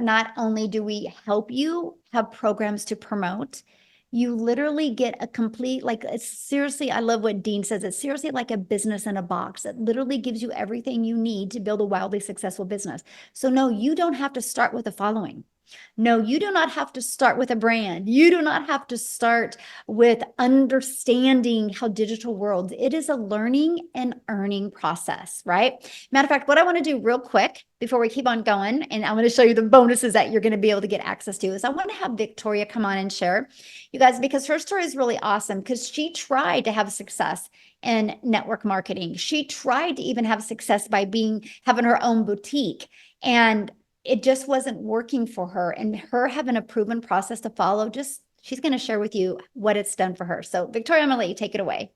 that not only do we help you have programs to promote, you literally get a complete, like, it's seriously, I love what Dean says. It's seriously like a business in a box. It literally gives you everything you need to build a wildly successful business. So no, you don't have to start with a following. No, you do not have to start with a brand. You do not have to start with understanding how digital worlds. It is a learning and earning process, right? Matter of fact, what I want to do real quick before we keep on going, and I'm going to show you the bonuses that you're going to be able to get access to, is I want to have Victoria come on and share, you guys, because her story is really awesome because she tried to have success in network marketing. She tried to even have success by having her own boutique, and it just wasn't working for her. And her having a proven process to follow, she's going to share with you what it's done for her. So Victoria, I'm going to let you take it away.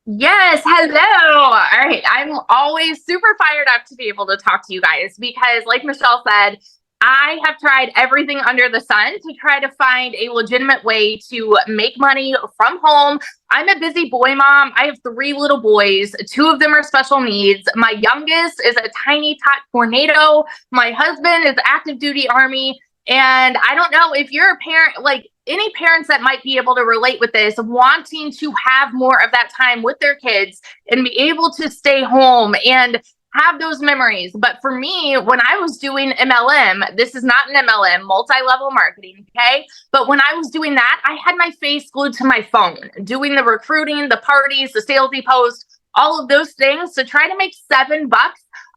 Yes, hello. All right. I'm always super fired up to be able to talk to you guys because, like Michelle said, I have tried everything under the sun to try to find a legitimate way to make money from home. I'm a busy boy mom. I have 3 little boys. 2 of them are special needs. My youngest is a tiny tot tornado. My husband is active duty Army. And I don't know if you're a parent, like any parents that might be able to relate with this, wanting to have more of that time with their kids and be able to stay home and have those memories. But for me, when I was doing MLM, this is not an MLM, multi-level marketing, okay? But when I was doing that, I had my face glued to my phone, doing the recruiting, the parties, the salesy posts, all of those things to try to make $7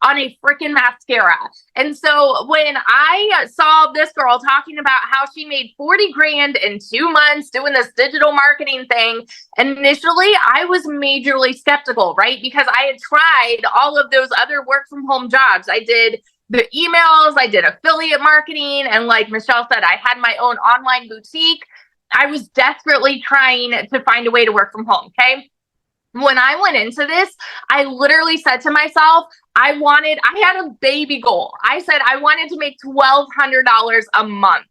on a freaking mascara. And so when I saw this girl talking about how she made 40 grand in 2 months doing this digital marketing thing, initially I was majorly skeptical, right? Because I had tried all of those other work from home jobs. I did the emails, I did affiliate marketing, and like Michelle said, I had my own online boutique. I was desperately trying to find a way to work from home, okay? When I went into this, I literally said to myself, I had a baby goal. I said I wanted to make $1,200 a month.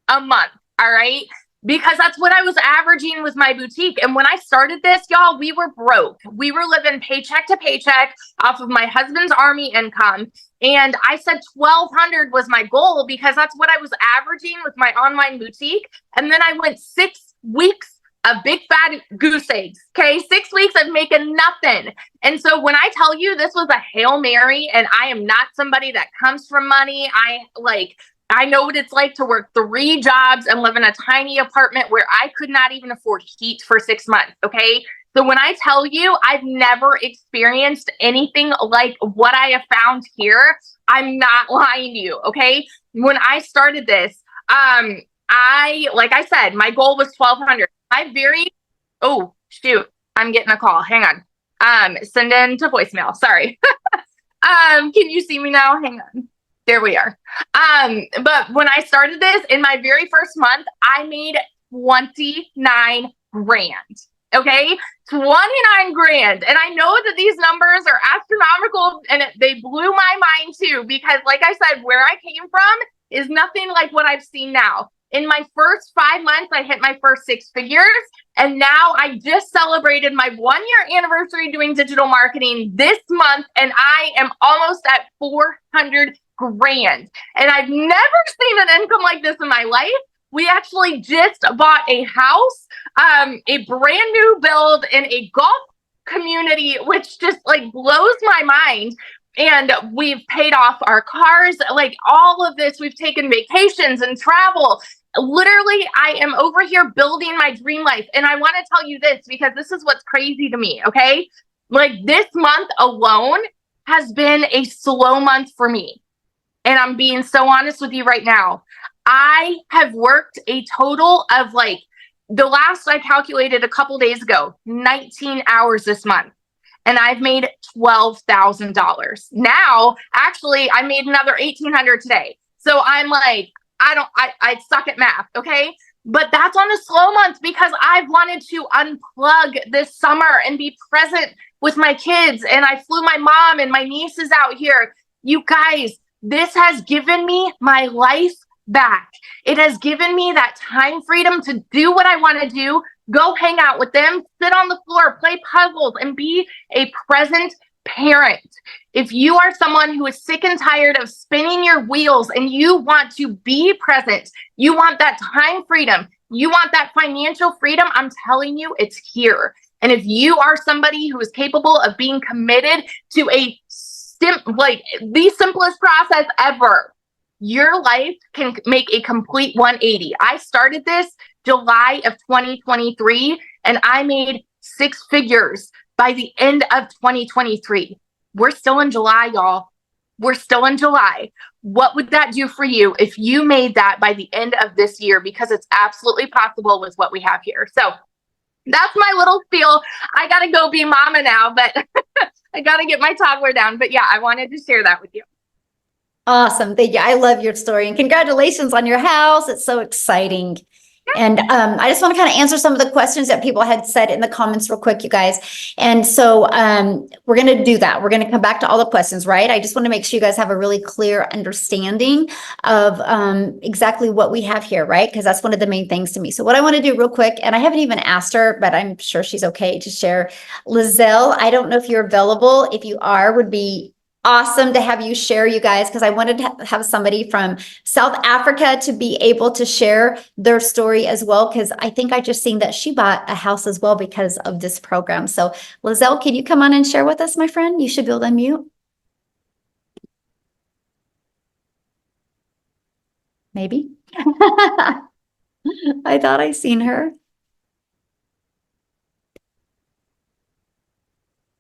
All right? Because that's what I was averaging with my boutique. And when I started this, y'all, we were broke. We were living paycheck to paycheck off of my husband's Army income. And I said 1,200 was my goal because that's what I was averaging with my online boutique. And then I went 6 weeks of big fat goose eggs. Okay. 6 weeks of making nothing. And so when I tell you this was a Hail Mary, and I am not somebody that comes from money, I know what it's like to work 3 jobs and live in a tiny apartment where I could not even afford heat for 6 months. Okay. So when I tell you I've never experienced anything like what I have found here, I'm not lying to you. Okay. When I started this, like I said, my goal was 1,200. Oh, shoot, I'm getting a call. Hang on. Send in to voicemail. Sorry. Can you see me now? Hang on. There we are. But when I started this in my very first month, I made 29 grand. Okay. 29 grand. And I know that these numbers are astronomical and they blew my mind too, because like I said, where I came from is nothing like what I've seen now. In my first 5 months, I hit my first 6 figures. And now I just celebrated my 1-year anniversary doing digital marketing this month. And I am almost at 400 grand. And I've never seen an income like this in my life. We actually just bought a house, a brand new build in a golf community, which just like blows my mind. And we've paid off our cars, like all of this. We've taken vacations and travel. Literally, I am over here building my dream life. And I want to tell you this because this is what's crazy to me, okay? Like this month alone has been a slow month for me. And I'm being so honest with you right now. I have worked a total of the last I calculated a couple days ago, 19 hours this month. And I've made $12,000. Now, actually, I made another 1,800 today. So I'm like, I suck at math, okay? But that's on a slow month because I've wanted to unplug this summer and be present with my kids. And I flew my mom and my nieces out here. You guys, this has given me my life back. It has given me that time freedom to do what I want to do, go hang out with them, sit on the floor, play puzzles, and be a present parent, if you are someone who is sick and tired of spinning your wheels and you want to be present, you want that time freedom, you want that financial freedom, I'm telling you, it's here. And if you are somebody who is capable of being committed to the simplest process ever, your life can make a complete 180. I started this July of 2023, and I made 6 figures by the end of 2023. We're still in July, y'all. We're still in July. What would that do for you if you made that by the end of this year? Because it's absolutely possible with what we have here. So that's my little spiel. I got to go be mama now, but I got to get my toddler down. But yeah, I wanted to share that with you. Awesome. Thank you. I love your story, and congratulations on your house. It's so exciting. And I just want to kind of answer some of the questions that people had said in the comments real quick, you guys. And so we're going to do that. We're going to come back to all the questions, right? I just want to make sure you guys have a really clear understanding of exactly what we have here, right? Because that's one of the main things to me. So what I want to do real quick, and I haven't even asked her, but I'm sure she's okay to share. Lizelle, I don't know if you're available. If you are, would be awesome to have you share, you guys, because I wanted to have somebody from South Africa to be able to share their story as well, because I think I just seen that she bought a house as well because of this program. So Lizelle, can you come on and share with us, my friend? You should be able to unmute. Maybe. I thought I seen her.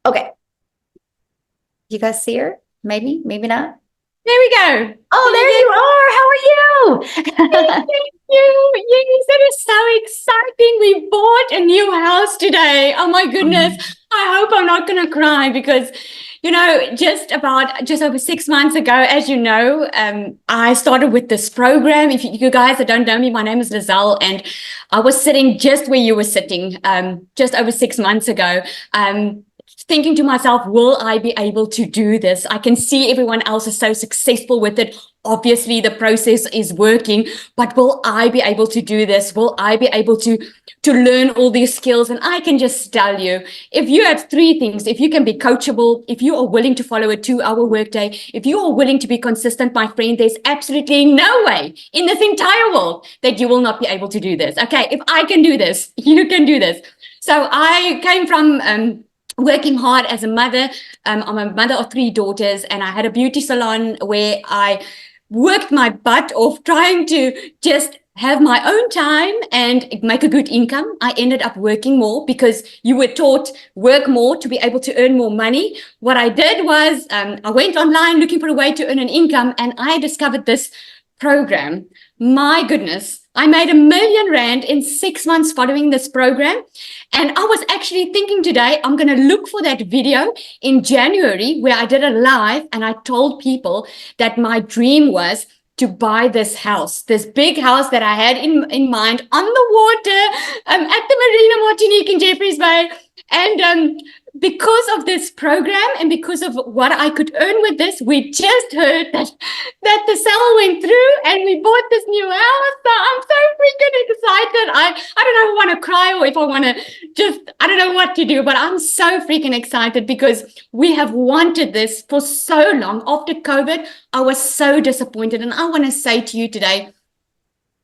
Okay. You guys see her? Maybe, maybe not. There we go. Oh, there you are. How are you? Thank you. Yes, that is so exciting. We bought a new house today. Oh my goodness. I hope I'm not going to cry because, you know, just over 6 months ago, as you know, I started with this program. If you guys that don't know me, my name is Lizelle, and I was sitting just where you were sitting just over 6 months ago. Thinking to myself, will I be able to do this? I can see everyone else is so successful with it. Obviously, the process is working, but will I be able to do this? Will I be able to learn all these skills? And I can just tell you, if you have 3 things, if you can be coachable, if you are willing to follow a 2-hour workday, if you are willing to be consistent, my friend, there's absolutely no way in this entire world that you will not be able to do this. Okay, if I can do this, you can do this. So I came from working hard as a mother. I'm a mother of 3 daughters, and I had a beauty salon where I worked my butt off trying to just have my own time and make a good income. I ended up working more because you were taught work more to be able to earn more money. What I did was I went online looking for a way to earn an income, and I discovered this program. My goodness, I made R1 million in 6 months following this program. And I was actually thinking today, I'm going to look for that video in January where I did a live and I told people that my dream was to buy this house, this big house that I had in mind on the water at the Marina Martinique in Jeffreys Bay. And because of this program and because of what I could earn with this, we just heard that the sale went through and we bought this new house. So I'm so freaking excited. I don't know if I want to cry or if I want to I don't know what to do, but I'm so freaking excited because we have wanted this for so long. After COVID, I was so disappointed. And I want to say to you today,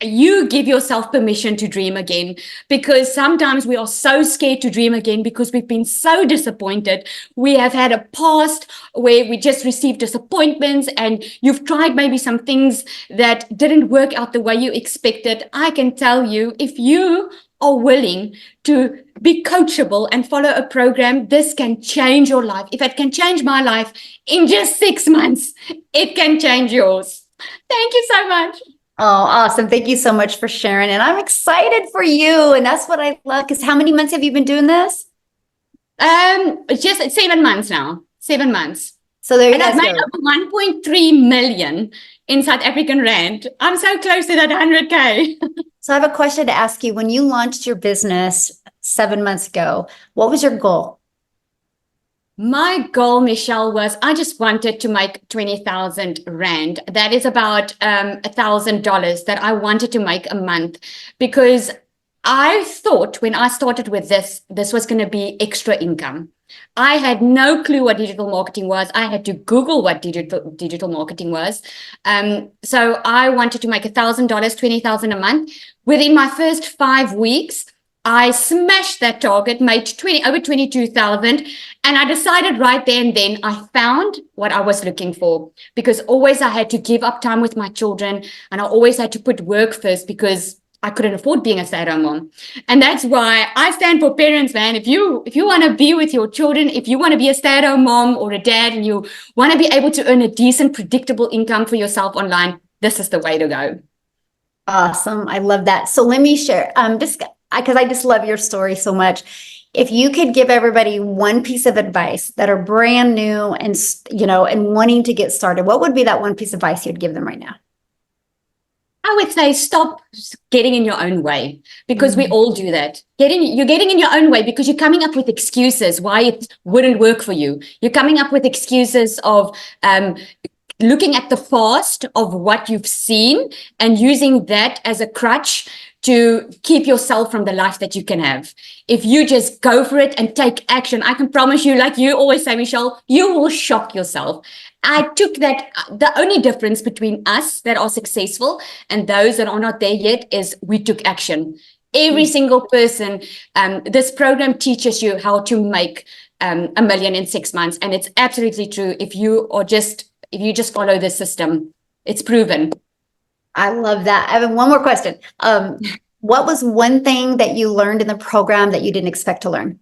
you give yourself permission to dream again, because sometimes we are so scared to dream again because we've been so disappointed. We have had a past where we just received disappointments and you've tried maybe some things that didn't work out the way you expected. I can tell you, if you are willing to be coachable and follow a program, this can change your life. If it can change my life in just 6 months, it can change yours. Thank you so much. Oh, awesome. Thank you so much for sharing. And I'm excited for you. And that's what I love. Because how many months have you been doing this? Just 7 months now. 7 months. So there you and guys I've made go. up 1.3 million in South African rand. I'm so close to that 100K. So I have a question to ask you. When you launched your business 7 months ago, what was your goal? My goal, Michelle, was I just wanted to make 20,000 rand. That is about $1,000 that I wanted to make a month, because I thought when I started with this was going to be extra income. I had no clue what digital marketing was. I had to Google what digital marketing was. So I wanted to make $1,000, $20,000 a month. Within my first 5 weeks, I smashed that target, made over 22,000. And I decided right there and then I found what I was looking for, because always I had to give up time with my children, and I always had to put work first because I couldn't afford being a stay-at-home mom. And that's why I stand for parents, man. If you want to be with your children, if you want to be a stay-at-home mom or a dad, and you want to be able to earn a decent, predictable income for yourself online, this is the way to go. Awesome. I love that. So let me share, just because I just love your story so much. If you could give everybody one piece of advice that are brand new and, and wanting to get started, what would be that one piece of advice you'd give them right now? I would say stop getting in your own way, because we all do that. You're getting in your own way because you're coming up with excuses why it wouldn't work for you. You're coming up with excuses of looking at the past of what you've seen and using that as a crutch to keep yourself from the life that you can have. If you just go for it and take action, I can promise you, like you always say, Michelle, you will shock yourself. I took that. The only difference between us that are successful and those that are not there yet is we took action. Every single person, this program teaches you how to make $1 million in 6 months. And it's absolutely true. If you just follow the system, it's proven. I love that. I have one more question. What was one thing that you learned in the program that you didn't expect to learn?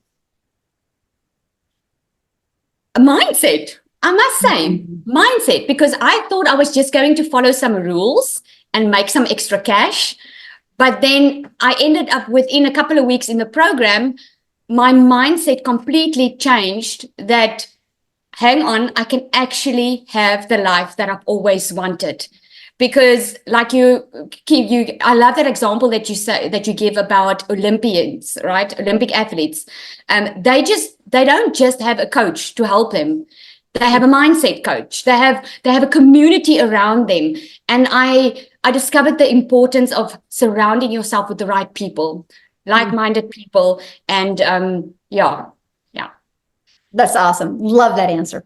A mindset, I must say, mindset, because I thought I was just going to follow some rules and make some extra cash. But then I ended up within a couple of weeks in the program, my mindset completely changed that, hang on, I can actually have the life that I've always wanted. Because like I love that example that you give about Olympians, right? Olympic athletes. They don't just have a coach to help them. They have a mindset coach. They have a community around them. And I discovered the importance of surrounding yourself with the right people, like-minded people. And yeah. That's awesome. Love that answer.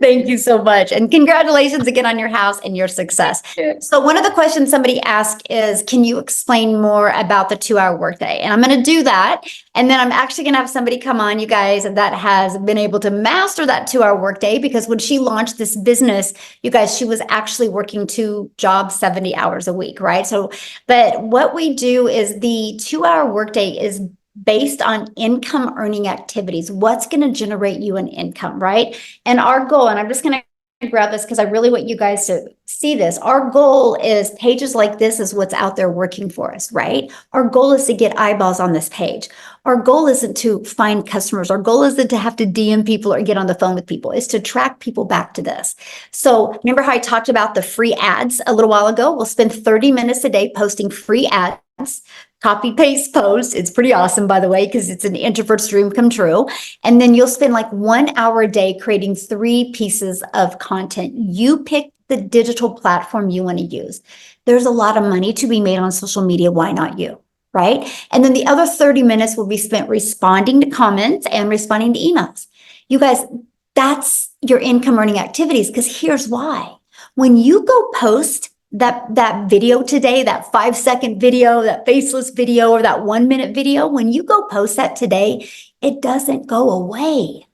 Thank you so much. And congratulations again on your house and your success. So one of the questions somebody asked is, can you explain more about the 2-hour workday? And I'm going to do that. And then I'm actually going to have somebody come on, you guys, that has been able to master that 2-hour workday, because when she launched this business, you guys, she was actually working 2 jobs, 70 hours a week, right? So, but what we do is the 2-hour workday is based on income earning activities. What's going to generate you an income, right? And our goal, and I'm just going to grab this because I really want you guys to see this. Our goal is pages like this is what's out there working for us, right? Our goal is to get eyeballs on this page. Our goal isn't to find customers. Our goal isn't to have to DM people or get on the phone with people. It's to track people back to this. So remember how I talked about the free ads a little while ago? We'll spend 30 minutes a day posting free ads. Copy paste post. It's pretty awesome, by the way, because it's an introvert's dream come true. And then you'll spend like 1 hour a day creating 3 pieces of content. You pick the digital platform you want to use. There's a lot of money to be made on social media. Why not you? Right? And then the other 30 minutes will be spent responding to comments and responding to emails. You guys, that's your income earning activities, because here's why. When you go post that video today, that 5-second video, that faceless video, or that 1-minute video, when you go post that today, it doesn't go away.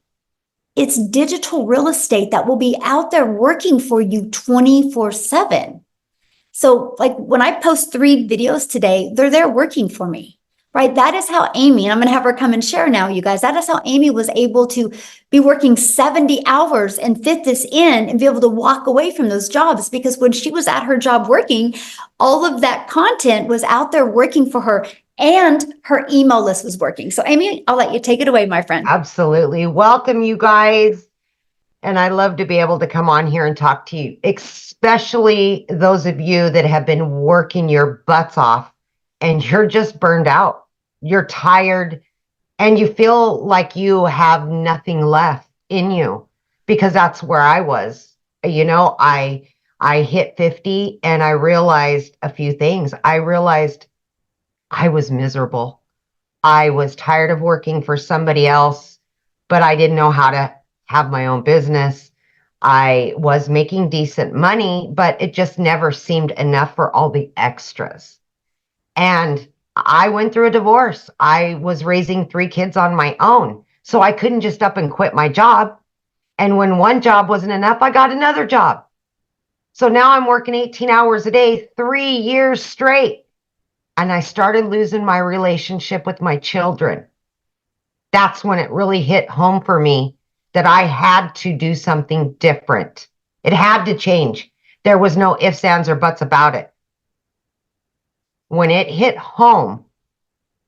It's digital real estate that will be out there working for you 24/7. So like when I post 3 videos today, they're there working for me, right? That is how Amy, and I'm going to have her come and share now, you guys, that is how Amy was able to be working 70 hours and fit this in and be able to walk away from those jobs, because when she was at her job working, all of that content was out there working for her and her email list was working. So Amy, I'll let you take it away, my friend. Absolutely. Welcome, you guys. And I love to be able to come on here and talk to you, especially those of you that have been working your butts off and you're just burned out. You're tired and you feel like you have nothing left in you, because that's where I was. You know, I hit 50 and I realized a few things. I realized I was miserable. I was tired of working for somebody else. but I didn't know how to have my own business. I was making decent money, but it just never seemed enough for all the extras. And I went through a divorce. I was raising 3 kids on my own. So I couldn't just up and quit my job. And when one job wasn't enough, I got another job. So now I'm working 18 hours a day, 3 years straight. And I started losing my relationship with my children. That's when it really hit home for me that I had to do something different. It had to change. There was no ifs, ands, or buts about it. When it hit home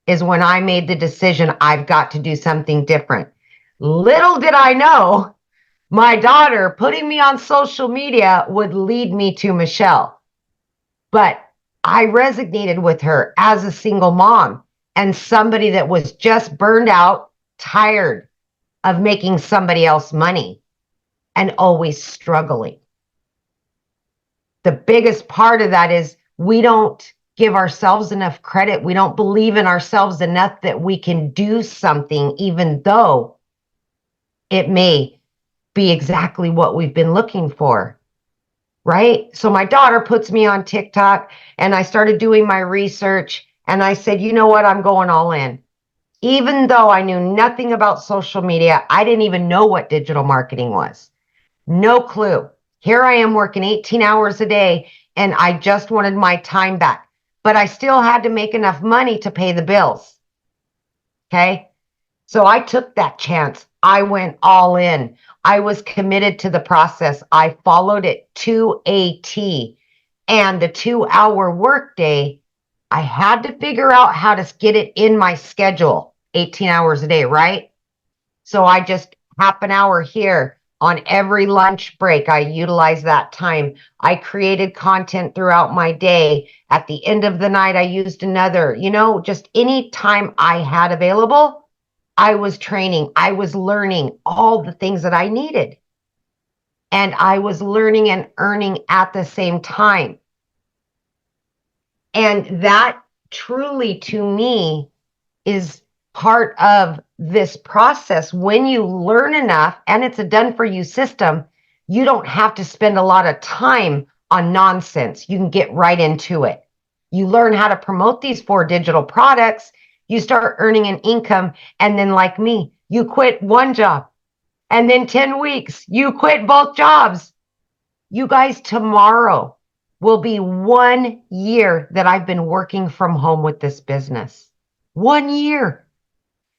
is when I made the decision I've got to do something different. Little did I know my daughter putting me on social media would lead me to Michelle. But I resonated with her as a single mom and somebody that was just burned out, tired of making somebody else money and always struggling. The biggest part of that is we don't give ourselves enough credit. We don't believe in ourselves enough that we can do something, even though it may be exactly what we've been looking for, right? So my daughter puts me on TikTok and I started doing my research and I said, you know what? I'm going all in. Even though I knew nothing about social media, I didn't even know what digital marketing was. No clue. Here I am working 18 hours a day and I just wanted my time back, but I still had to make enough money to pay the bills. Okay. So I took that chance. I went all in. I was committed to the process. I followed it to a T. And the 2-hour workday, I had to figure out how to get it in my schedule, 18 hours a day, right? So I just half an hour here on every lunch break. I utilized that time. I created content throughout my day. At the end of the night, I used another, just any time I had available. I was training, I was learning all the things that I needed. And I was learning and earning at the same time. And that truly, to me, is part of this process. When you learn enough and it's a done for you system, you don't have to spend a lot of time on nonsense. You can get right into it. You learn how to promote these 4 digital products. You start earning an income. And then like me, you quit one job and then 10 weeks, you quit both jobs. You guys, tomorrow will be 1 year that I've been working from home with this business. 1 year.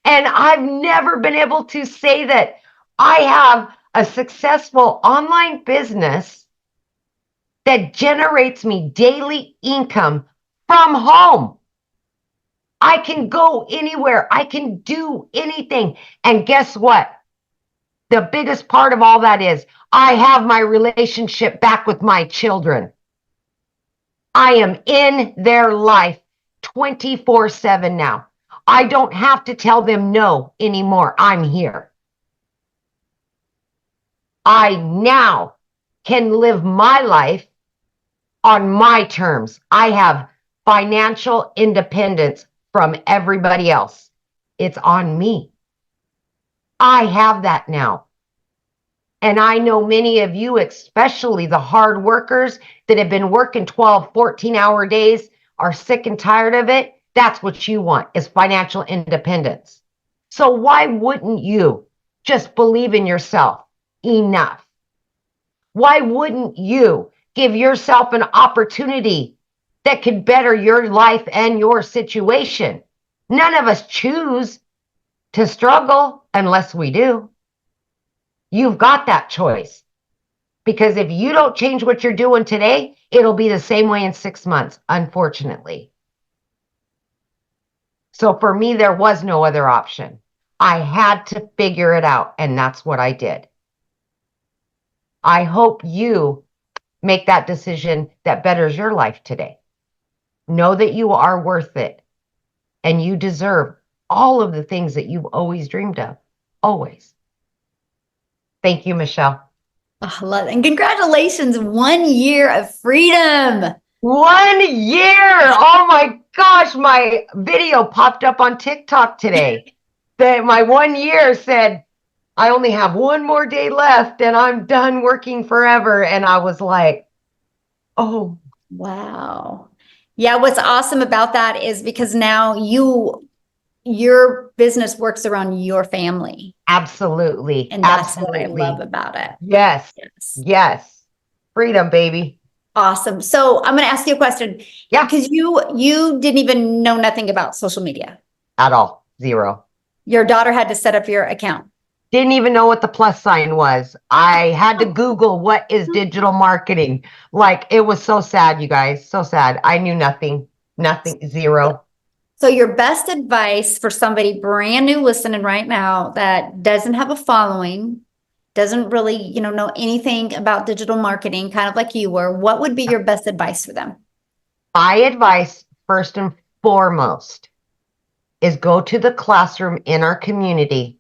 And I've never been able to say that I have a successful online business that generates me daily income from home. I can go anywhere. I can do anything. And guess what? The biggest part of all that is I have my relationship back with my children. I am in their life 24/7 now. I don't have to tell them no anymore. I'm here. I now can live my life on my terms. I have financial independence from everybody else. It's on me. I have that now. And I know many of you, especially the hard workers that have been working 12, 14-hour days, are sick and tired of it. That's what you want, is financial independence. So why wouldn't you just believe in yourself enough? Why wouldn't you give yourself an opportunity that could better your life and your situation? None of us choose to struggle unless we do. You've got that choice. Because if you don't change what you're doing today, it'll be the same way in 6 months, unfortunately. So for me, there was no other option. I had to figure it out, and that's what I did. I hope you make that decision that betters your life today. Know that you are worth it, and you deserve all of the things that you've always dreamed of. Always. Thank you, Michelle. Oh, I love it. And congratulations, 1 year of freedom. 1 year. Oh my gosh, my video popped up on TikTok today. That my 1 year said I only have one more day left and I'm done working forever. And I was like, oh, Wow. Yeah, what's awesome about that is because now your business works around your family. absolutely. And that's what I love Absolutely. about it. Yes. Yes. Yes. Freedom, baby. Awesome. So I'm going to ask you a question. Yeah. Because you didn't even know nothing about social media. At all. Zero. Your daughter had to set up your account. Didn't even know what the plus sign was. I had to Google what is digital marketing. Like it was so sad, you guys. So sad. I knew nothing. Nothing. Zero. So your best advice for somebody brand new listening right now that doesn't have a following, doesn't really, know anything about digital marketing, kind of like you were, what would be your best advice for them? My advice, first and foremost, is go to the classroom in our community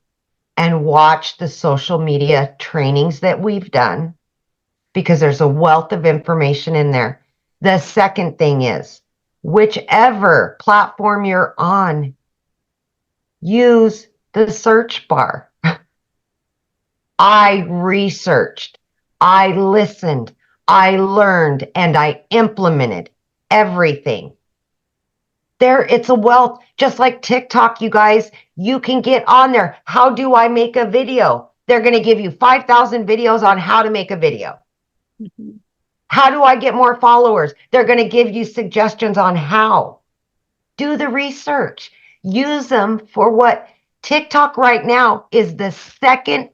and watch the social media trainings that we've done because there's a wealth of information in there. The second thing is, whichever platform you're on, use the search bar. I researched, I listened, I learned, and I implemented everything. It's a wealth, just like TikTok, you guys. You can get on there. How do I make a video? They're going to give you 5,000 videos on how to make a video. Mhm. How do I get more followers? They're going to give you suggestions on how. Do the research. Use them for what TikTok right now is the second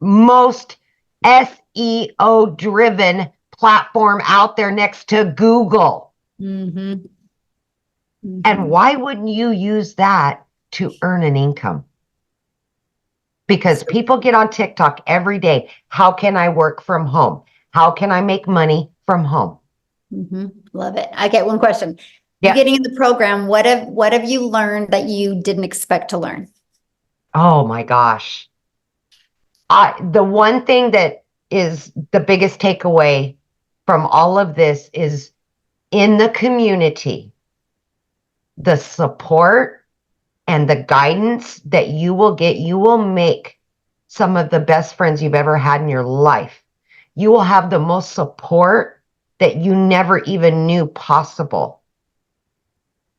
most SEO driven platform out there next to Google. Mhm. And why wouldn't you use that to earn an income? Because people get on TikTok every day. How can I work from home? How can I make money from home? Love it. I get one question. Yeah. Getting in the program, what have you learned that you didn't expect to learn? Oh my gosh. The one thing that is the biggest takeaway from all of this is in the community, the support and the guidance that you will get, you will make some of the best friends you've ever had in your life. You will have the most support that you never even knew possible.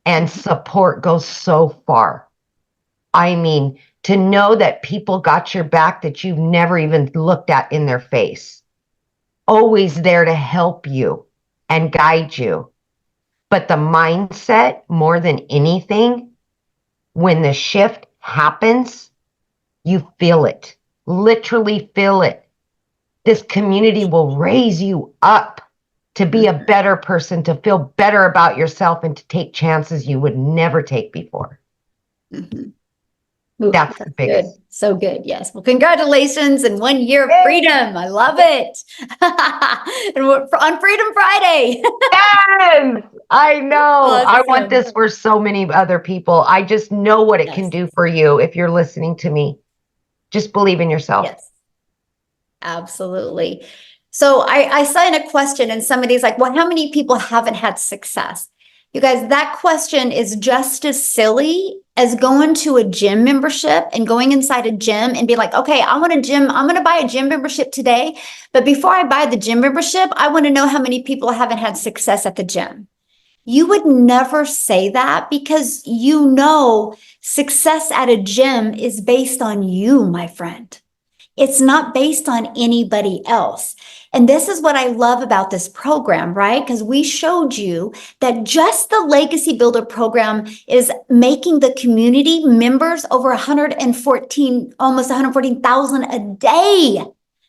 And support goes so far. I mean, to know that people got your back that you've never even looked at in their face. Always there to help you and guide you. But the mindset, more than anything, when the shift happens, you feel it, literally feel it. This community will raise you up to be a better person, to feel better about yourself, and to take chances you would never take before. Ooh, That's the biggest. good. So good. Yes. Well, congratulations and 1 year of freedom. I love it. And we're on Freedom Friday. Yes, I know. I want Awesome. this for so many other people. I just know what it can Yes. do for you if you're listening to me. Just believe in yourself. Yes. Absolutely. So I saw in a question and somebody's like, well, how many people haven't had success? You guys, that question is just as silly as going to a gym membership and going inside a gym and be like, okay, I want a gym. I'm going to buy a gym membership today. But before I buy the gym membership, I want to know how many people haven't had success at the gym. You would never say that because success at a gym is based on you, my friend. It's not based on anybody else. And this is what I love about this program, right? Because we showed you that just the Legacy Builder program is making the community members over 114, almost 114,000 a day.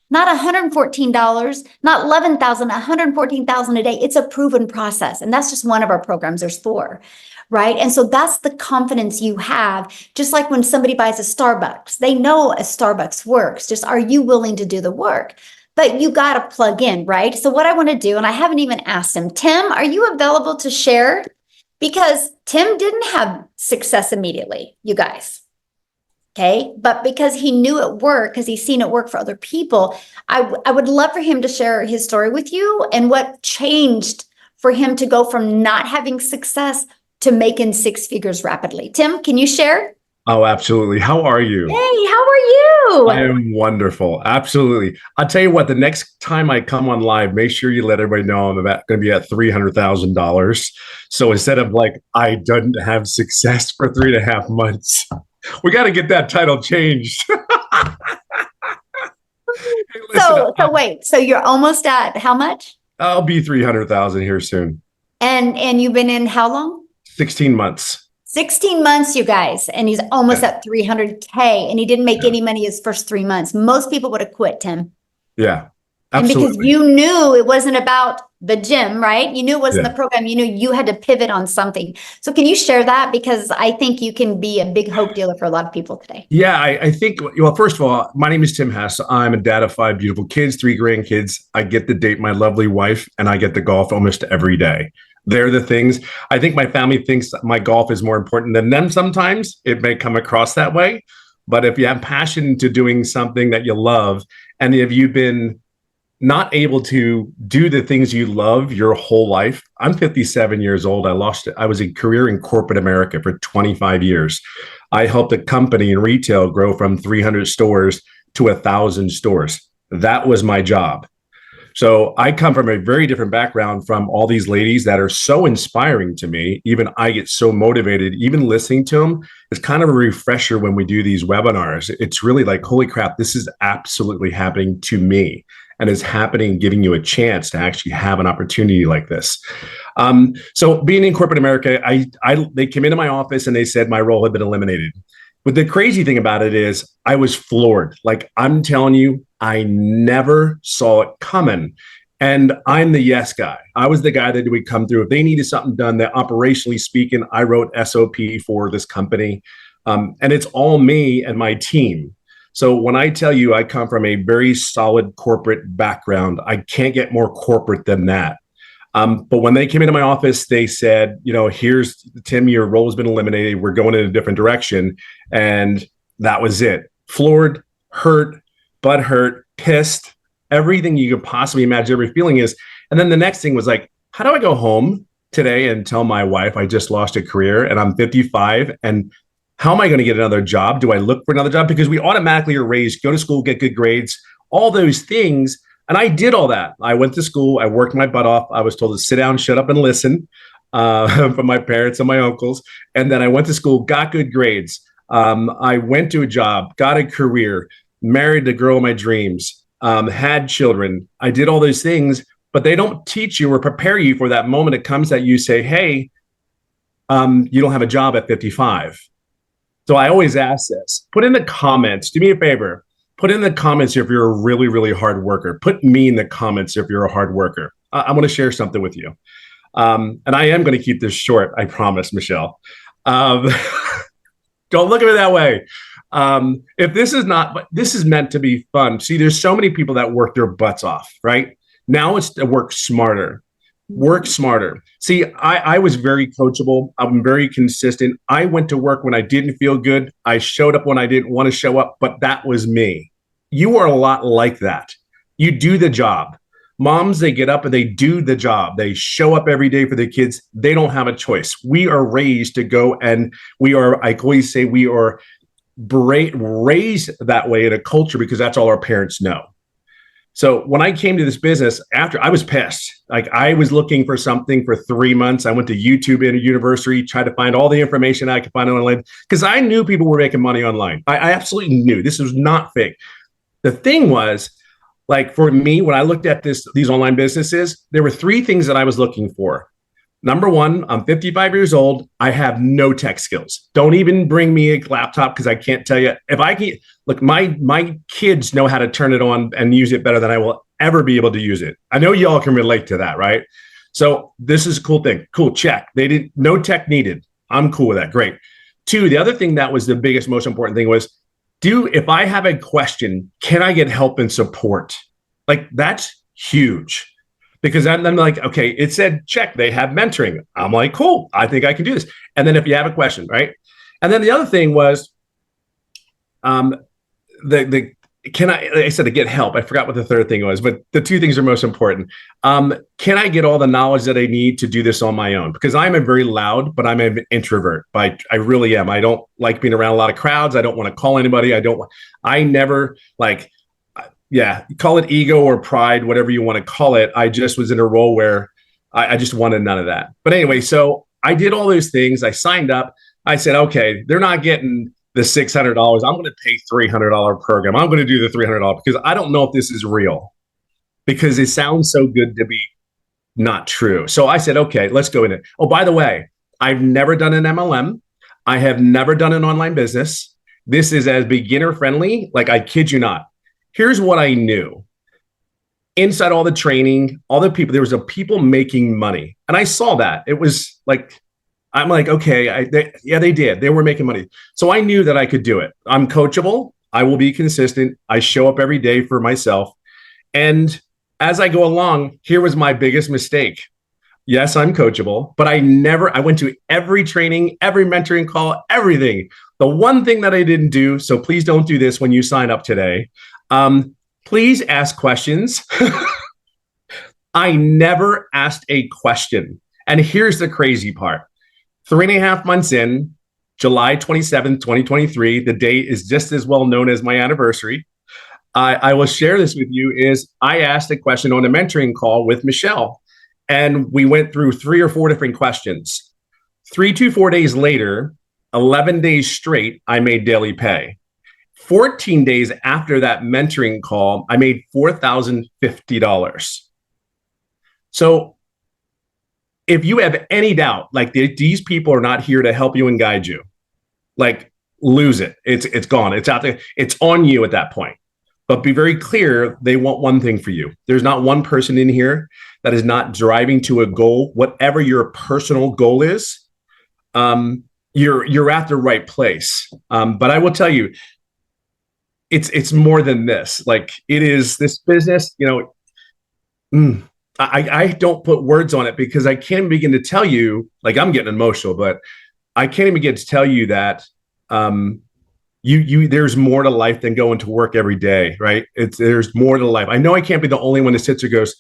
Not $114, not 11,000, 114,000 a day. It's a proven process. And that's just one of our programs. There's 4. Right. And so that's the confidence you have. Just like when somebody buys a Starbucks, they know a Starbucks works. Just are you willing to do the work? But you got to plug in, right? So what I want to do, and I haven't even asked him, Tim, are you available to share? Because Tim didn't have success immediately, you guys. Okay. But because he knew it worked, because he's seen it work for other people, I would love for him to share his story with you and what changed for him to go from not having success to making 6 figures rapidly. Tim, can you share? Oh, absolutely. How are you? Hey, how are you? I am wonderful. Absolutely. I'll tell you what, the next time I come on live, make sure you let everybody know I'm going to be at $300,000. So instead of like, I didn't have success for 3.5 months, we got to get that title changed. Hey, listen, So wait, so you're almost at how much? I'll be 300,000 here soon. And you've been in how long? 16 months. 16 months, you guys, and he's almost Yeah. at 300K, and he didn't make Yeah. any money his first 3 months. Most people would have quit, Tim. Yeah, And because absolutely. you knew it wasn't about the gym, right? You knew it wasn't Yeah. the program. You knew you had to pivot on something. So can you share that? Because I think you can be a big hope dealer for a lot of people today. Yeah, I think, well, first of all, my name is Tim Hess. I'm a dad of 5 beautiful kids, 3 grandkids. I get to date my lovely wife, and I get to golf almost every day. They're the things. I think my family thinks that my golf is more important than them sometimes. It may come across that way. But if you have passion to doing something that you love, and if you've been not able to do the things you love your whole life. I'm 57 years old. I was a career in corporate America for 25 years. I helped a company in retail grow from 300 stores to 1,000 stores. That was my job. So I come from a very different background from all these ladies that are so inspiring to me. Even I get so motivated, even listening to them. It's kind of a refresher when we do these webinars. It's really like, holy crap, this is absolutely happening to me. And it's happening, giving you a chance to actually have an opportunity like this. So being in corporate America, they came into my office and they said my role had been eliminated. But the crazy thing about it is I was floored. Like, I'm telling you, I never saw it coming. And I'm the yes guy. I was the guy that would come through. If they needed something done, that operationally speaking, I wrote SOP for this company. And it's all me and my team. So when I tell you I come from a very solid corporate background, I can't get more corporate than that. But when they came into my office, they said, here's Tim, your role has been eliminated. We're going in a different direction. And that was it. Floored, hurt, butthurt, pissed, everything you could possibly imagine, every feeling is. And then the next thing was like, how do I go home today and tell my wife I just lost a career and I'm 55? And how am I going to get another job? Do I look for another job? Because we automatically are raised, go to school, get good grades, all those things. And I did all that. I went to school. I worked my butt off. I was told to sit down, shut up, and listen from my parents and my uncles. And then I went to school, got good grades. I went to a job, got a career, married the girl of my dreams, had children. I did all those things, but they don't teach you or prepare you for that moment it comes that you say, hey, you don't have a job at 55. So I always ask this, put in the comments, do me a favor, put in the comments if you're a really, really hard worker. Put me in the comments if you're a hard worker. I want to share something with you. And I am going to keep this short, I promise, Michelle. Don't look at it that way. If this is not, but this is meant to be fun. See, there's so many people that work their butts off, right? Now it's to work smarter. Work smarter. See, I was very coachable. I'm very consistent. I went to work when I didn't feel good. I showed up when I didn't want to show up, but that was me. You are a lot like that. You do the job. Moms, they get up and they do the job. They show up every day for their kids. They don't have a choice. We are raised to go, and I always say we are raised that way in a culture because that's all our parents know. So when I came to this business, after I was pissed, like I was looking for something for 3 months. I went to YouTube in a university, tried to find all the information I could find online because I knew people were making money online. I absolutely knew this was not fake. The thing was, like for me, when I looked at these online businesses, there were 3 things that I was looking for. Number one, I'm 55 years old. I have no tech skills. Don't even bring me a laptop because I can't tell you if I can. Look, my kids know how to turn it on and use it better than I will ever be able to use it. I know y'all can relate to that, right? So this is a cool thing. Cool, check. No tech needed. I'm cool with that. Great. 2, the other thing that was the biggest, most important thing was, if I have a question, can I get help and support? Like that's huge. Because I'm like, okay, it said check, they have mentoring. I'm like, cool, I think I can do this. And then if you have a question, right? And then the other thing was, the can I, like I said, to get help. I forgot what the third thing was, but the two things are most important. Can I get all the knowledge that I need to do this on my own? Because I'm a very loud, but I'm an introvert. I really am. I don't like being around a lot of crowds. I don't want to call anybody. I never like, yeah, call it ego or pride, whatever you want to call it. I just was in a role where I just wanted none of that. But anyway, so I did all those things. I signed up. I said, okay, they're not getting the $600. I'm going to pay $300 program. I'm going to do the $300 because I don't know if this is real, because it sounds so good to be not true. So I said, okay, let's go in it. Oh, by the way, I've never done an MLM. I have never done an online business. This is as beginner friendly. Like, I kid you not. Here's what I knew. Inside all the training, all the people, there was a people making money. And I saw that. It was like, I'm like, okay, they did. They were making money. So I knew that I could do it. I'm coachable. I will be consistent. I show up every day for myself. And as I go along, here was my biggest mistake. Yes, I'm coachable, but I went to every training, every mentoring call, everything. The one thing that I didn't do, so please don't do this when you sign up today. Please ask questions. I never asked a question. And here's the crazy part. 3.5 months in, July 27th, 2023, the date is just as well known as my anniversary. I will share this with you. Is I asked a question on a mentoring call with Michelle, and we went through 3 or 4 different questions. 3 to 4 days later, 11 days straight, I made daily pay. 14 days after that mentoring call, I made $4,050. So if you have any doubt, like these people are not here to help you and guide you, like, lose it. It's gone. It's out there. It's on you at that point. But be very clear, they want one thing for you. There's not one person in here that is not driving to a goal, whatever your personal goal is. You're at the right place. But I will tell you, it's more than this. Like, it is this business, I don't put words on it because I can't begin to tell you, like, I'm getting emotional, but I can't even begin to tell you that there's more to life than going to work every day, right? There's more to life. I know I can't be the only one that sits there goes,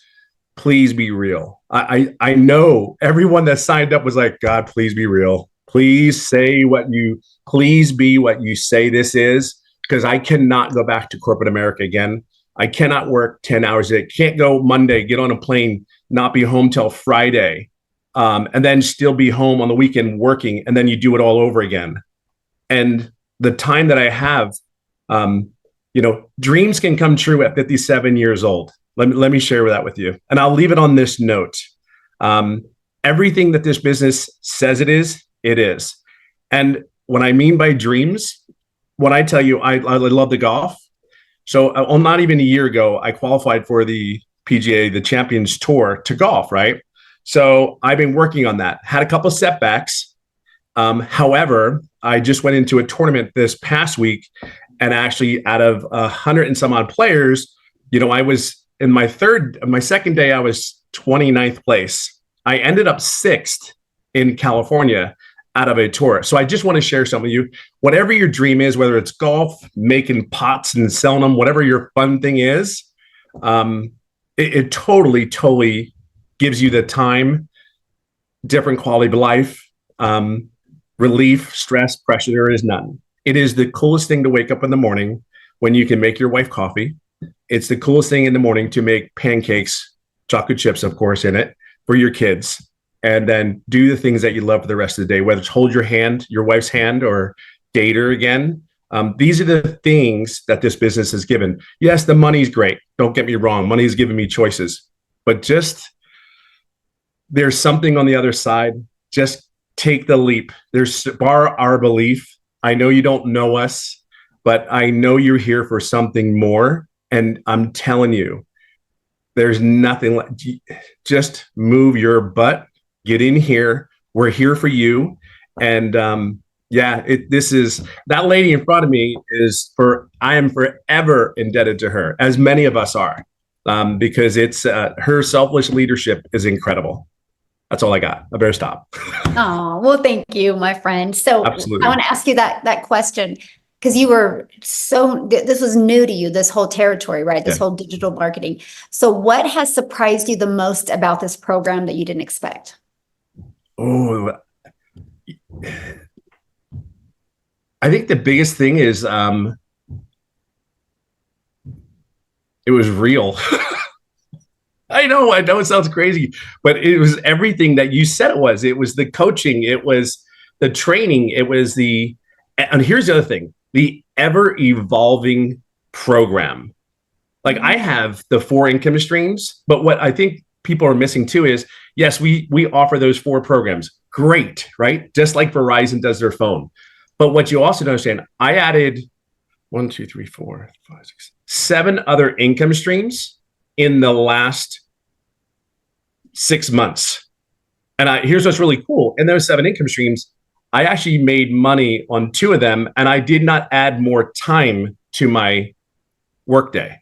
please be real. I know everyone that signed up was like, God, please be real. Please be what you say this is, because I cannot go back to corporate America again. I cannot work 10 hours a day. Can't go Monday, get on a plane, not be home till Friday, and then still be home on the weekend working, and then you do it all over again. And the time that I have, dreams can come true at 57 years old. Let me share that with you. And I'll leave it on this note. Everything that this business says it is. And what I mean by dreams, when I tell you I love the golf. So not even a year ago, I qualified for the PGA, the Champions Tour, to golf, right? So I've been working on that. Had a couple of setbacks. However, I just went into a tournament this past week, and actually out of 100 and some odd players, I was in my second day, I was 29th place. I ended up 6th in California out of a tour. So I just want to share something with you. Whatever your dream is, whether it's golf, making pots and selling them, whatever your fun thing is, it totally gives you the time, different quality of life, relief, stress, pressure. There is none. It is the coolest thing to wake up in the morning when you can make your wife coffee. It's the coolest thing in the morning to make pancakes, chocolate chips, of course, in it for your kids. And then do the things that you love for the rest of the day, whether it's hold your hand, your wife's hand, or date her again. These are the things that this business has given. Yes, the money's great. Don't get me wrong. Money's given me choices. But just there's something on the other side. Just take the leap. There's our belief. I know you don't know us, but I know you're here for something more. And I'm telling you, there's nothing like, just move your butt. Get in here. We're here for you. And this is that lady in front of me I am forever indebted to her, as many of us are, because it's her selfless leadership is incredible. That's all I got. I better stop. Oh, well, thank you, my friend. So Absolutely. I want to ask you that question. because you were this was new to you, this whole territory, right? This Yeah. whole digital marketing. So what has surprised you the most about this program that you didn't expect? Oh, I think the biggest thing is it was real. I know it sounds crazy, but it was everything that you said it was. It was the coaching, it was the training, it was and here's the other thing, the ever evolving program. Like I have the 4 income streams, but what I think people are missing too is, yes, we offer those 4 programs. Great, right? Just like Verizon does their phone. But what you also don't understand, I added 1, 2, 3, 4, 5, 6, 7 other income streams in the last 6 months. And here's what's really cool. In those 7 income streams, I actually made money on 2 of them, and I did not add more time to my workday.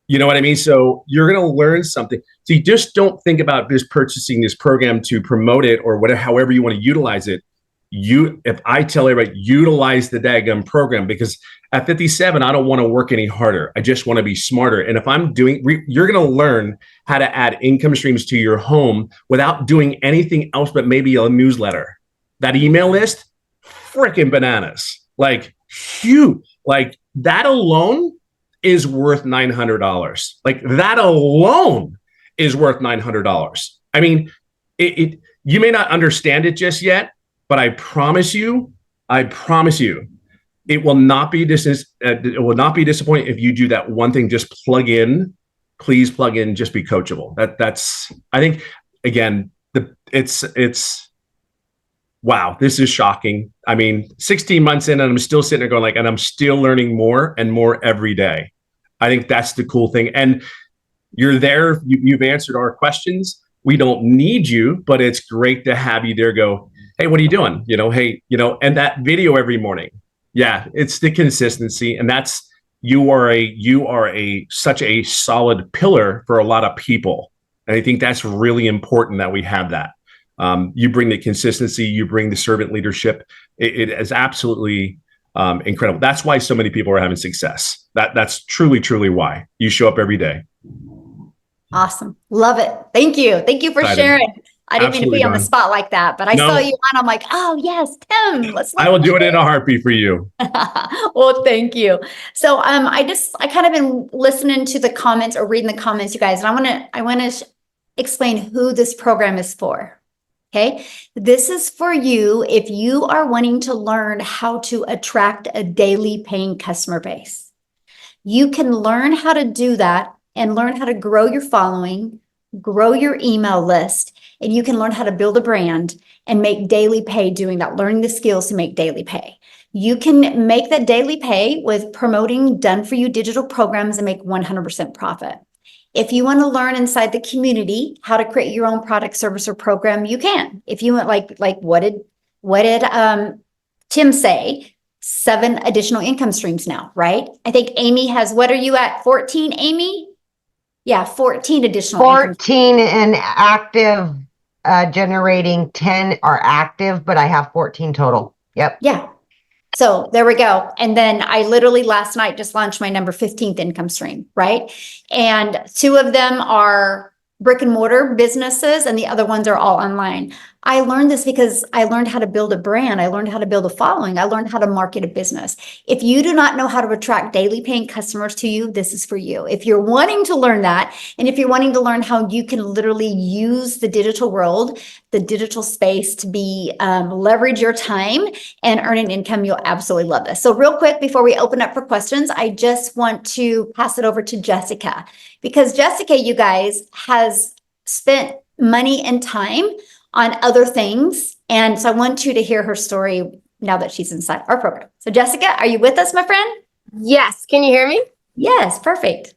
You know what I mean? So you're going to learn something. So you just don't think about just purchasing this program to promote it or whatever, however you want to utilize it. If I tell everybody, utilize the daggum program, because at 57, I don't want to work any harder. I just want to be smarter. And if I'm you're going to learn how to add income streams to your home without doing anything else but maybe a newsletter. That email list, freaking bananas. Like, huge. Like that alone is worth $900. Like that alone is worth $900. I mean, you may not understand it just yet, but I promise you, it will not be disappointing if you do that one thing. Just plug in, please plug in. Just be coachable. That's. I think again, it's. Wow, this is shocking. I mean, 16 months in, and I'm still sitting there going and I'm still learning more and more every day. I think that's the cool thing. And you're there. You've answered our questions. We don't need you, but it's great to have you there. Go, hey, what are you doing? And that video every morning. Yeah, it's the consistency, and that's you are such a solid pillar for a lot of people, and I think that's really important that we have that. You bring the consistency, you bring the servant leadership. It is absolutely incredible. That's why so many people are having success. That's truly why. You show up every day. Awesome. Love it. Thank you. Thank you for sharing. I didn't mean to be on the spot like that, but I saw you on. I'm like, oh yes, Tim. I will do it in a heartbeat for you. Well, thank you. So I kind of been listening to the comments or reading the comments, you guys, and I want to explain who this program is for. Okay. This is for you if you are wanting to learn how to attract a daily paying customer base. You can learn how to do that and learn how to grow your following, grow your email list, and you can learn how to build a brand and make daily pay doing that, learning the skills to make daily pay. You can make that daily pay with promoting done for you digital programs and make 100% profit. If you want to learn inside the community how to create your own product, service, or program, you can. If you want, like what did Tim say? 7 additional income streams now, right? I think Amy has, what are you at? 14, Amy? Yeah, 14 additional. 14 and active, generating 10 are active, but I have 14 total. Yep. Yeah. So there we go. And then I literally last night just launched my number 15th income stream, right? And 2 of them are brick and mortar businesses and the other ones are all online. I learned this because I learned how to build a brand. I learned how to build a following. I learned how to market a business. If you do not know how to attract daily paying customers to you, this is for you. If you're wanting to learn that, and if you're wanting to learn how you can literally use the digital world, the digital space to be leverage your time and earn an income, you'll absolutely love this. So real quick, before we open up for questions, I just want to pass it over to Jessica, because Jessica, you guys, has spent money and time on other things. And so I want you to hear her story now that she's inside our program. So Jessica, are you with us, my friend? Yes. Can you hear me? Yes, perfect.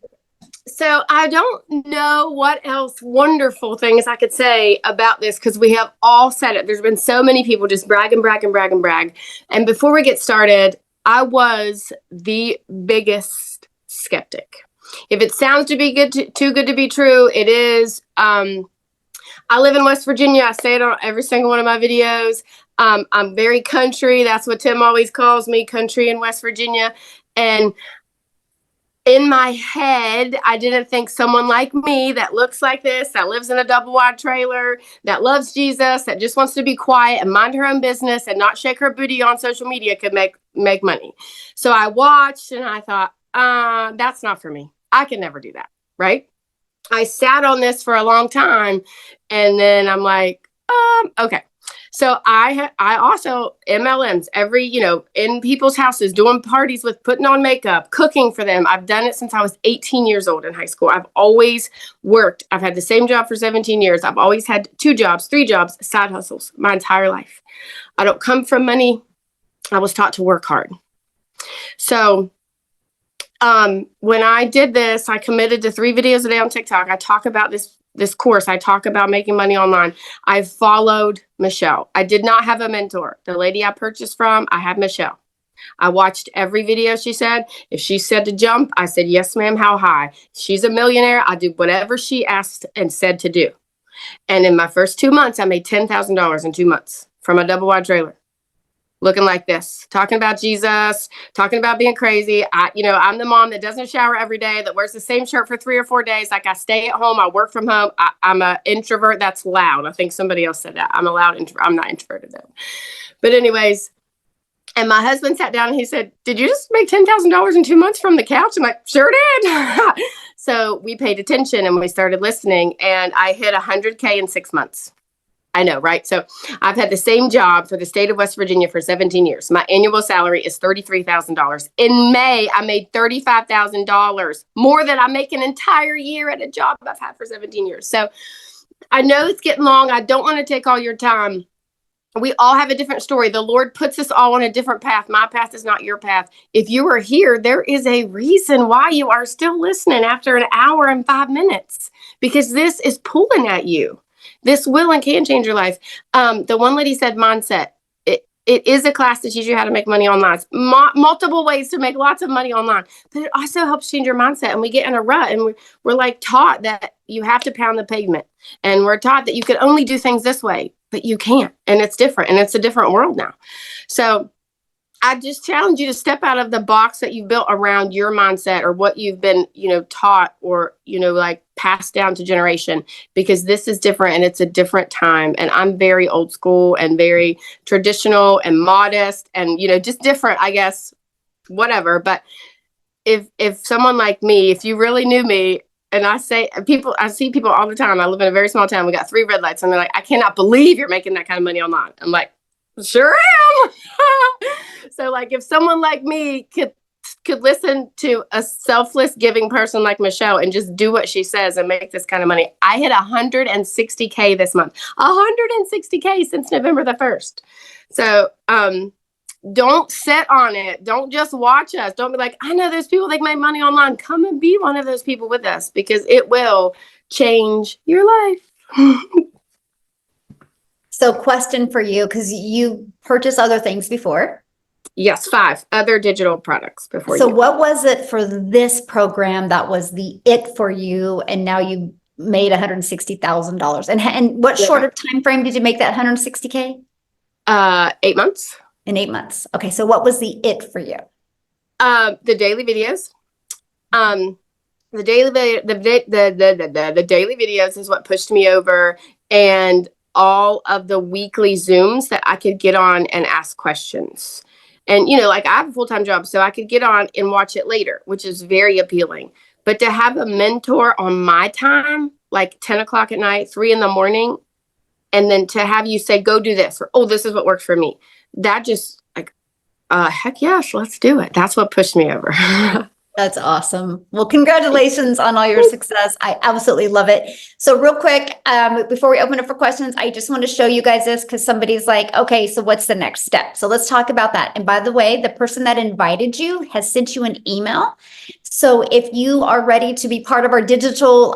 So I don't know what else wonderful things I could say about this because we have all said it. There's been so many people just brag and brag and brag and brag. And before we get started, I was the biggest skeptic. If it sounds to be too good to be true, it is. I live in West Virginia. I say it on every single one of my videos. I'm very country. That's what Tim always calls me, country in West Virginia. And in my head, I didn't think someone like me that looks like this, that lives in a double wide trailer, that loves Jesus, that just wants to be quiet and mind her own business and not shake her booty on social media could make money. So I watched and I thought, that's not for me. I can never do that. Right. I sat on this for a long time and then I'm like, okay. So I also MLMs in people's houses, doing parties with putting on makeup, cooking for them. I've done it since I was 18 years old in high school. I've always worked. I've had the same job for 17 years. I've always had 2 jobs, 3 jobs, side hustles my entire life. I don't come from money. I was taught to work hard. So when I did this, I committed to 3 videos a day on TikTok. I talk about this course. I talk about making money online. I followed Michelle. I did not have a mentor. The lady I purchased from, I had Michelle. I watched every video she said. If she said to jump, I said, yes, ma'am, how high? She's a millionaire. I do whatever she asked and said to do. And in my first 2 months, I made $10,000 in 2 months from a double wide trailer. Looking like this, talking about Jesus, talking about being crazy. I'm the mom that doesn't shower every day, that wears the same shirt for 3 or 4 days. Like I stay at home, I work from home. I'm an introvert. That's loud. I think somebody else said that. I'm a loud introvert. I'm not introverted though. But anyways, and my husband sat down and he said, did you just make $10,000 in 2 months from the couch? I'm like, sure did. So we paid attention and we started listening and I hit 100K in 6 months. I know, right? So I've had the same job for the state of West Virginia for 17 years. My annual salary is $33,000. In May, I made $35,000, more than I make an entire year at a job I've had for 17 years. So I know it's getting long. I don't want to take all your time. We all have a different story. The Lord puts us all on a different path. My path is not your path. If you are here, there is a reason why you are still listening after an hour and 5 minutes, because this is pulling at you. This will and can change your life. The one lady said mindset. It is a class to teach you how to make money online. Multiple ways to make lots of money online. But it also helps change your mindset. And we get in a rut and we're like taught that you have to pound the pavement. And we're taught that you can only do things this way, but you can't. And it's different. And it's a different world now. So I just challenge you to step out of the box that you've built around your mindset or what you've been, taught or, like passed down to generation, because this is different and it's a different time. And I'm very old school and very traditional and modest and, just different, I guess, whatever. But if someone like me, if you really knew me, and I see people all the time. I live in a very small town. We got 3 red lights and they're like, I cannot believe you're making that kind of money online. I'm like, sure am. So like if someone like me could listen to a selfless giving person like Michelle and just do what she says and make this kind of money. I hit 160K this month, 160K since November the 1st. So, don't sit on it. Don't just watch us. Don't be like, I know those people, they make money online. Come and be one of those people with us, because it will change your life. So question for you, because you purchased other things before. Yes, 5 other digital products before. So what was it for this program that was the it for you? And now you made $160,000. And what shorter time frame did you make that 160K? 8 months. In 8 months. Okay. So what was the it for you? The daily videos. The daily videos is what pushed me over, and all of the weekly Zooms that I could get on and ask questions. And, like I have a full-time job, so I could get on and watch it later, which is very appealing. But to have a mentor on my time, like 10 o'clock at night, 3 in the morning, and then to have you say, go do this, or, oh, this is what works for me. That just like, heck yes, let's do it. That's what pushed me over. That's awesome. Well, congratulations on all your success. I absolutely love it. So real quick, before we open up for questions, I just want to show you guys this because somebody's like, okay, so what's the next step? So let's talk about that. And by the way, the person that invited you has sent you an email. So if you are ready to be part of our digital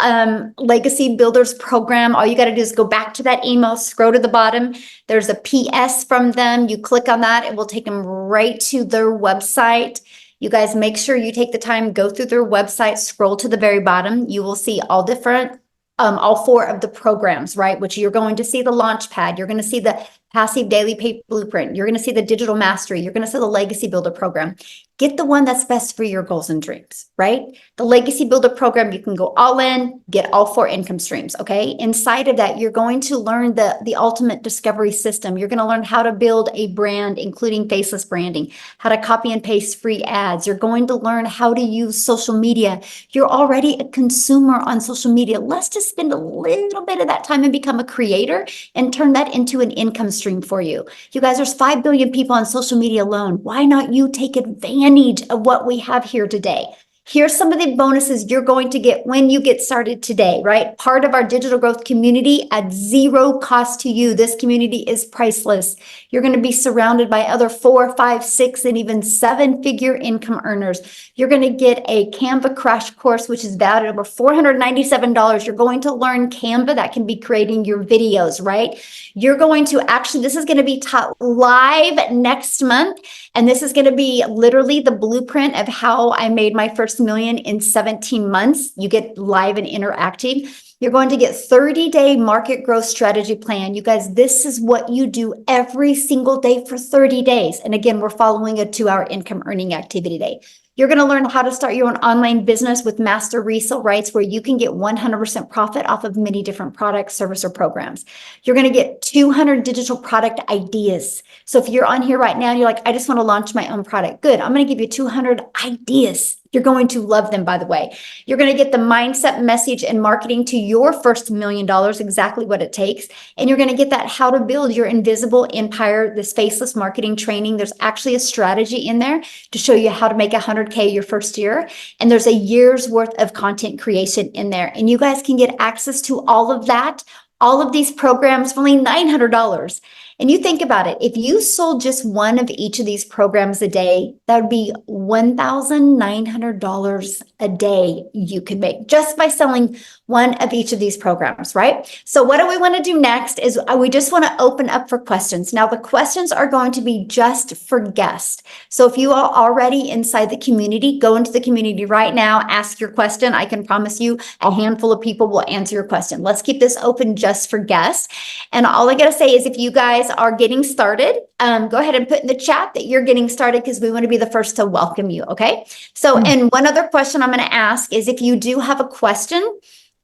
legacy builders program, all you got to do is go back to that email, scroll to the bottom. There's a PS from them. You click on that, it will take them right to their website. You guys make sure you take the time, go through their website, scroll to the very bottom. You will see all different, all 4 of the programs, right? Which you're going to see the launch pad. You're going to see the Passive Daily Pay Blueprint. You're going to see the Digital Mastery. You're going to see the Legacy Builder program. Get the one that's best for your goals and dreams, right? The Legacy Builder program, you can go all in, get all 4 income streams, okay? Inside of that, you're going to learn the ultimate discovery system. You're going to learn how to build a brand, including faceless branding, how to copy and paste free ads. You're going to learn how to use social media. You're already a consumer on social media. Let's just spend a little bit of that time and become a creator and turn that into an income stream for you. You guys, there's 5 billion people on social media alone. Why not you take advantage of what we have here today? Here's some of the bonuses you're going to get when you get started today, right? Part of our digital growth community at zero cost to you. This community is priceless. You're going to be surrounded by other 4, 5, 6, and even 7-figure income earners. You're going to get a Canva crash course, which is valued over $497. You're going to learn Canva that can be creating your videos, right? You're going to actually, this is going to be taught live next month. And this is going to be literally the blueprint of how I made my first million in 17 months. You get live and interactive. You're going to get 30-day market growth strategy plan. You guys, this is what you do every single day for 30 days. And again, we're following a 2-hour income earning activity day. You're going to learn how to start your own online business with master resale rights where you can get 100% profit off of many different products, service, or programs. You're going to get 200 digital product ideas. So if you're on here right now and you're like, I just want to launch my own product. Good. I'm going to give you 200 ideas. You're going to love them, by the way. You're going to get the mindset, message, and marketing to your first $1 million, exactly what it takes. And you're going to get that how to build your invisible empire, this faceless marketing training. There's actually a strategy in there to show you how to make 100K your first year. And there's a year's worth of content creation in there. And you guys can get access to all of that, all of these programs for only $900. And you think about it, if you sold just one of each of these programs a day, that would be $1,900 a day you could make just by selling one of each of these programs, right? So what do we want to do next is we just want to open up for questions. Now, the questions are going to be just for guests. So if you are already inside the community, go into the community right now, ask your question. I can promise you a handful of people will answer your question. Let's keep this open just for guests. And all I got to say is if you guys are getting started, go ahead and put in the chat that you're getting started because we want to be the first to welcome you. Okay. So, and one other question I'm going to ask is if you do have a question,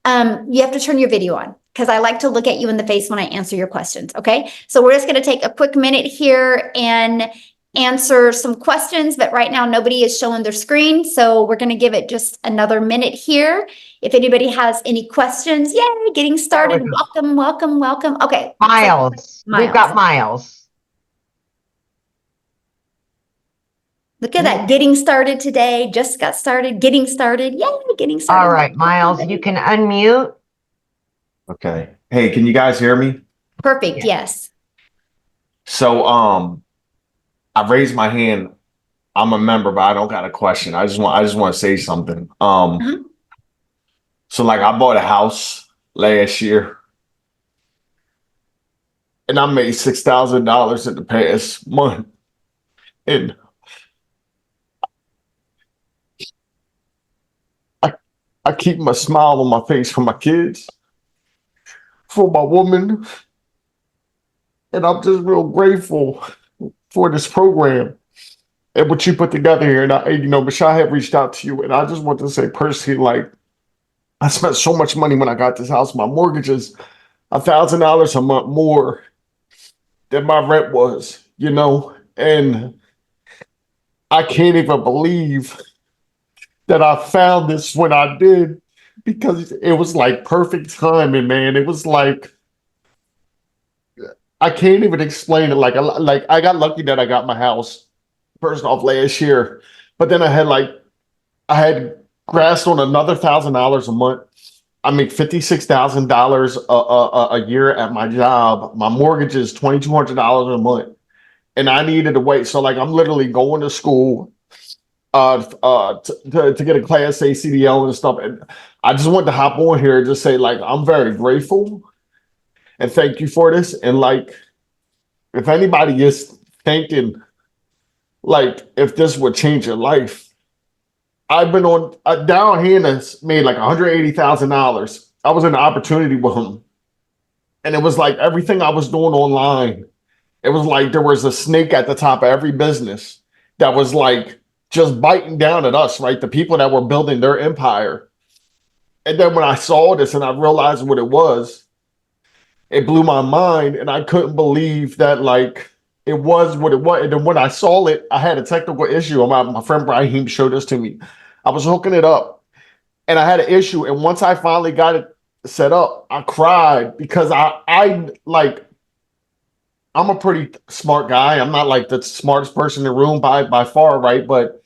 you have to turn your video on because I like to look at you in the face when I answer your questions. Okay. So we're just going to take a quick minute here and answer some questions, but right now nobody is showing their screen. So we're going to give it just another minute here. If anybody has any questions, yay, getting started. Welcome, welcome, welcome. Okay. Miles. We've got Miles. Look at that. Getting started today. Just got started. Getting started. Yay, getting started. All right, Miles, you can unmute. Okay. Hey, can you guys hear me? Perfect. Yes. So, I raised my hand. I'm a member, but I don't got a question. I just want to say something. So like I bought a house last year and I made $6,000 in the past month. And I keep my smile on my face for my kids, for my woman. And I'm just real grateful for this program and what you put together here. And Michelle had reached out to you, and I just want to say personally, like, I spent so much money when I got this house. My mortgage is $1,000 a month more than my rent was, and I can't even believe that I found this when I did, because it was like perfect timing, man. It was like, I can't even explain it. Like I got lucky that I got my house first off last year, but then I had grasped on another $1,000 a month. I make $56,000 a year at my job. My mortgage is $2,200 a month, and I needed to wait. So like I'm literally going to school to get a Class A CDL and stuff. And I just want to hop on here and just say like I'm very grateful and thank you for this. And like if anybody is thinking like if this would change your life, I've been on Down Hannah's made like $180,000. I was in an opportunity with him, and it was like everything I was doing online It was like there was a snake at the top of every business that was like just biting down at us, right? The people that were building their empire. And then when I saw this and I realized what it blew my mind, and I couldn't believe that like it was what it was. And then when I saw it, I had a technical issue. My friend Brahim showed this to me. I was hooking it up and I had an issue. And once I finally got it set up, I cried because I like, I'm a pretty smart guy. I'm not like the smartest person in the room by far, right? But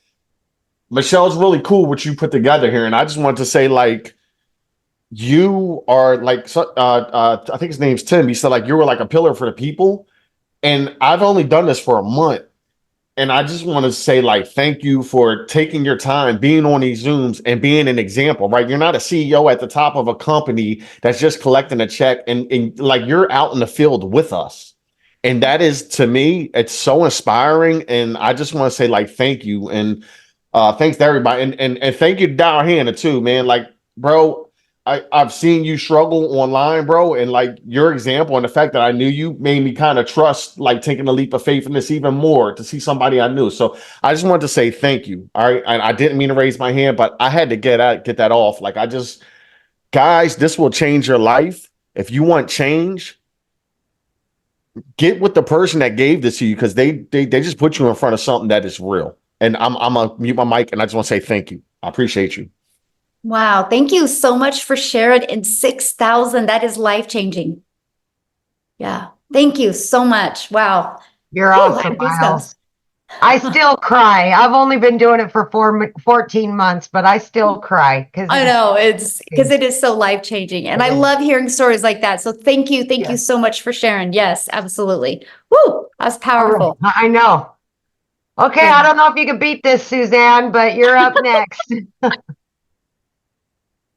Michelle's really cool what you put together here. And I just wanted to say, like, you are like, I think his name's Tim. He said, like, you were like a pillar for the people. And I've only done this for a month. And I just want to say, like, thank you for taking your time, being on these Zooms and being an example, right? You're not a CEO at the top of a company that's just collecting a check, and like, you're out in the field with us. And that is, to me, it's so inspiring. And I just want to say, like, thank you. And thanks to everybody. And thank you to Dow Hannah too, man. Like, bro, I've seen you struggle online, bro. And like, your example and the fact that I knew you made me kind of trust, like, taking a leap of faith in this even more to see somebody I knew. So I just wanted to say thank you. All right. And I didn't mean to raise my hand, but I had to get that off. Like, guys, this will change your life. If you want change, get with the person that gave this to you, because they just put you in front of something that is real. And I'm gonna mute my mic, and I just want to say thank you. I appreciate you. Wow. Thank you so much for sharing. In 6,000, that is life-changing. Yeah. Thank you so much. Wow. You're Whew, awesome, goosebumps. Miles. I still cry. I've only been doing it for 14 months, but I still cry because I know it's because it is so life-changing. And I love hearing stories like that. So thank you. Thank you so much for sharing. Yes, absolutely. Woo, that's powerful. I know. Okay, I don't know if you can beat this, Suzanne, but you're up next.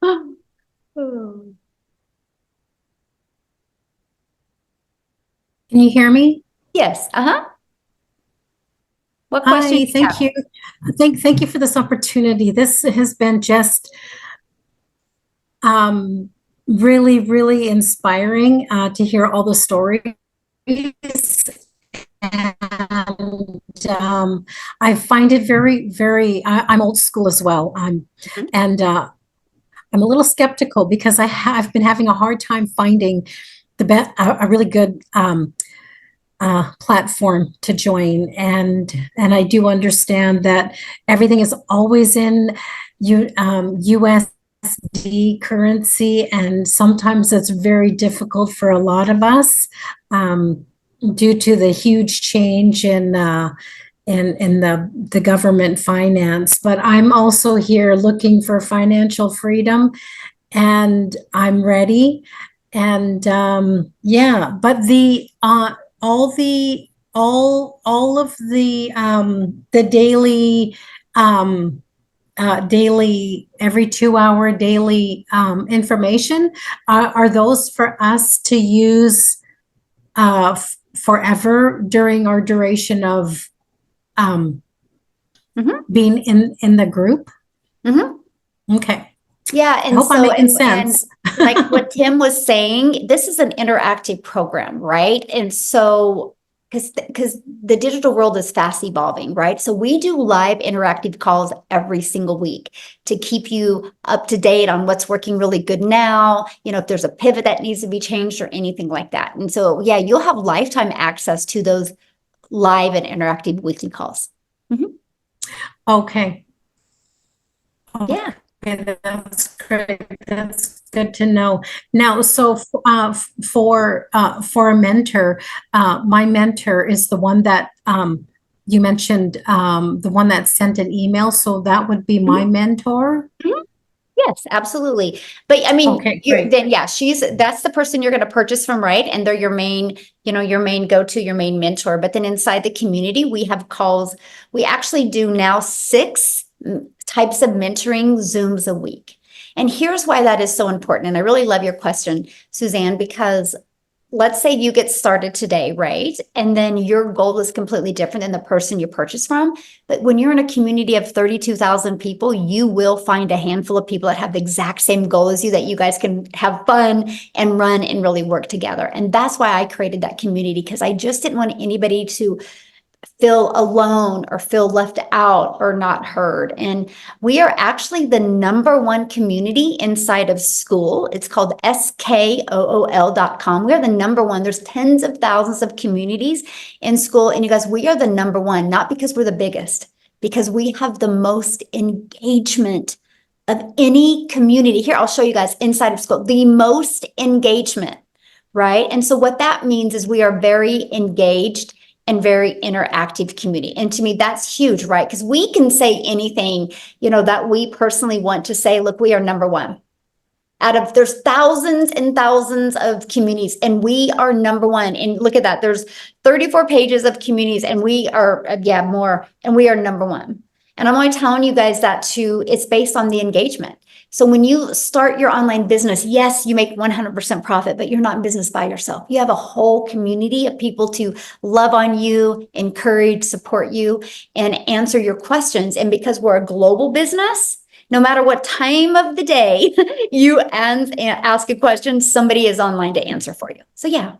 Can you hear me? Yes. What Hi, question? thank you. Thank you for this opportunity. This has been just really, really inspiring to hear all the stories. And I find it very, very, I'm old school as well. And I'm a little skeptical because I've been having a hard time finding a really good platform to join, and I do understand that everything is always in USD currency, and sometimes it's very difficult for a lot of us due to the huge change in the government finance. But I'm also here looking for financial freedom, and I'm ready. And yeah, but all of the daily every 2 hour daily information are those for us to use forever during our duration of being in the group. Okay. Yeah, and I hope I'm making sense. And like what Tim was saying, this is an interactive program, right? And so, because the digital world is fast evolving, right? So we do live interactive calls every single week to keep you up to date on what's working really good now, if there's a pivot that needs to be changed or anything like that. And so, yeah, you'll have lifetime access to those live and interactive weekly calls. Okay. Yeah. Okay, that's great. That's good to know. Now, so for a mentor, my mentor is the one that you mentioned, the one that sent an email. So that would be my mentor. Yes, absolutely. But I mean, okay, great. then yeah, that's the person you're going to purchase from, right? And they're your main, your main go-to, your main mentor. But then inside the community, we have calls. We actually do now 6 types of mentoring Zooms a week. And here's why that is so important. And I really love your question, Suzanne, because let's say you get started today, right? And then your goal is completely different than the person you purchase from. But when you're in a community of 32,000 people, you will find a handful of people that have the exact same goal as you, that you guys can have fun and run and really work together. And that's why I created that community, because I just didn't want anybody to feel alone or feel left out or not heard. And we are actually the #1 community inside of school. It's called skool.com. We are the #1. There's tens of thousands of communities in school. And you guys, we are the #1, not because we're the biggest, because we have the most engagement of any community. Here, I'll show you guys inside of school, the most engagement, right? And so what that means is we are very engaged and very interactive community. And to me, that's huge, right? Because we can say anything, that we personally want to say. Look, we are #1. There's thousands and thousands of communities, and we are #1. And look at that. There's 34 pages of communities, and we are, more, and we are #1. And I'm only telling you guys that it's based on the engagement. So when you start your online business, yes, you make 100% profit, but you're not in business by yourself. You have a whole community of people to love on you, encourage, support you, and answer your questions. And because we're a global business, no matter what time of the day you ask a question, somebody is online to answer for you. So yeah,